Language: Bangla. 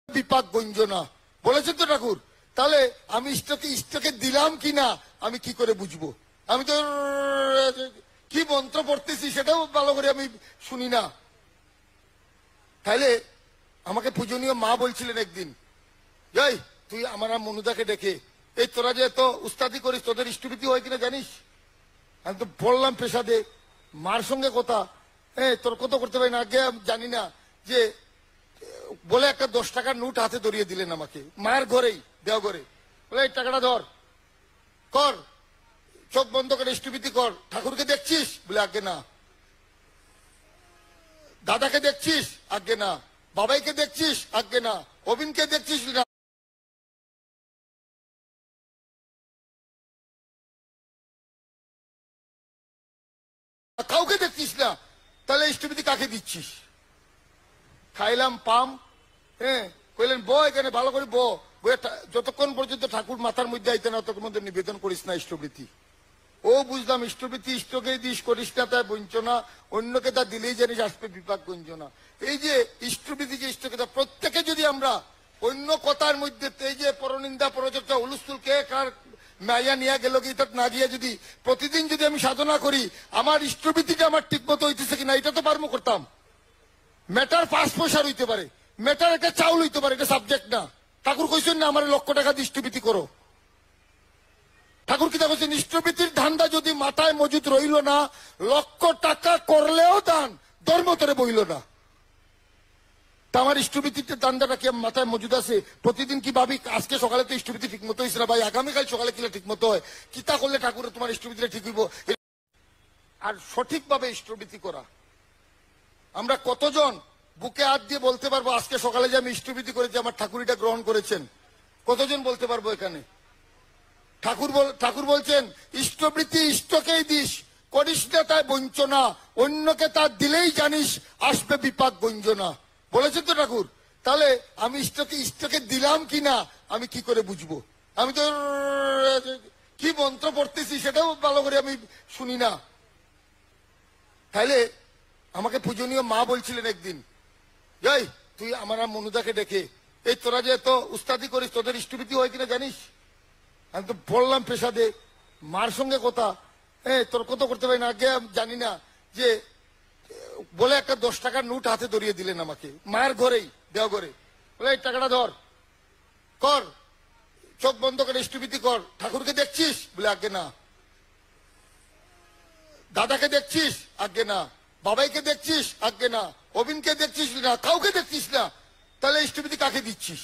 বিপাক গঞ্জনা বলেছেন তো ঠাকুর। তাহলে আমি ইষ্টকে দিলাম কিনা আমি কি করে বুঝবো? আমি তো কি মন্ত্র পড়তেছি সেটাও ভালো করে আমি শুনি না। তাহলে আমাকে পূজনীয় মা বলছিলেন একদিন, এই তুই আমার মনুদাকে ডেকে, এই তোরা যে এত উস্তাদি করিস তোদের ইষ্টভীতি হয় কিনা জানিস? আমি তো বললাম পেশাদে মার সঙ্গে কথা, তোর কত করতে পারি না আগে জানি না, যে বলে একটা 10 টাকার নোট হাতে ধরিয়ে দিলেন আমাকে মায়ের ঘরেই, দেও ঘরে, বলে এই টাকাটা ধর, কর, চোখ বন্ধ করে ইষ্টভীতি কর। ঠাকুরকে দেখছিস? বলে আগে না। দাদাকে দেখছিস? আগে না। বাবাইকে দেখছিস? আগে না। অবিনকে দেখছিস না? কাউকে দেখছিস না? তাহলে ইষ্টভীতি কাকে দিচ্ছিস? খাইলাম পাম, কইলেন বো এখানে ভালো করে বো, যতক্ষণ পর্যন্ত ঠাকুর মাথার মধ্যে আইতে না ততক্ষণ মধ্যে নিবেদন করিস না ইষ্টভীতি। ও বুঝলাম ইষ্টভীতি ইষ্টকে দিস, করিস না তাই বঞ্চনা, অন্যকে তা দিলেই জানিস আসবে বিপাক গঞ্জনা। এই যে ইষ্টভীতি যে ইষ্টকে প্রত্যেকে যদি আমরা অন্য কথার মধ্যে এই যে পরনিন্দা পরচর্চা হুলস্থুল কে কার মাইয়া নিয়ে গেল কি না গিয়ে যদি প্রতিদিন যদি আমি সাধনা করি আমার ইষ্টভীতিটা আমার ঠিক মতো হইতেছে কিনা এটা তো পারমো করতাম। ম্যাটার 5 পয়সার হইতে পারে, ম্যাটার একটা চাউল হইতে পারে, এটা সাবজেক্ট না। ঠাকুর কইছেন না আমার 1 লক্ষ টাকা দিয়ে ইষ্টভীতি করো। ঠাকুর কি বলছেন? ইষ্টভীতির ধান্দা যদি মাথায় মজুদ রইল না, 1 লক্ষ টাকা করলেও দান ধর্ম তরে বইল না। তা আমার ইষ্টভীতির ধান্দাটা কি মাথায় মজুদ আছে? প্রতিদিন কি ভাবি আজকে সকালে তো ইষ্টভীতি ঠিক মতো হয়েছে না ভাই, আগামীকাল সকালে কিনা ঠিক মতো হয়, কিতা করলে ঠাকুর তোমার ইষ্টভীতিটা ঠিক হইব? আর সঠিকভাবে ইষ্টভীতি করা, আমরা কতজন বুকে হাত দিয়ে বলতে পারবো আজকে সকালে যে আমি ইষ্টভীতি করেছি আমার ঠাকুরিটা গ্রহণ করেছেন? কতজন বলতে পারবো এখানে? ঠাকুর বলছেন ইষ্টভীতি ইষ্টকেই দিস, করিস না তাই বঞ্চনা, অন্যকে তা দিলেই জানিস আসবে বিপাক গঞ্জনা বলেছেন তো ঠাকুর। তাহলে আমি ইষ্টকে দিলাম কিনা আমি কি করে বুঝবো? আমি তো কি মন্ত্র পড়তেছি সেটাও ভালো করে আমি শুনি না। তাইলে আমাকে পূজনীয় মা বলছিলেন একদিন, এই তুই আমার মনুদাকে ডেকে, এই তোরা যে এত উস্তাদি করিস তোদের ইষ্টভীতি হয় কিনা জানিস? আমি তো বললাম পেশাদে মার সঙ্গে কথা, তোর কত করতে পারি না আগে জানি না, যে বলে একটা 10 টাকার নোট হাতে ধরিয়ে দিলেন আমাকে মায়ের ঘরেই, দেও ঘরে, বলে এই টাকাটা ধর, কর, চোখ বন্ধ করে ইষ্টভীতি কর। ঠাকুরকে দেখছিস? বলে আগে না। দাদাকে দেখছিস? আগে না। বাবাইকে দেখছিস? আগে না। অবিনকে দেখছিস না? কাউকে দেখছিস না? তাহলে ইষ্টভীতি কাকে দিচ্ছিস?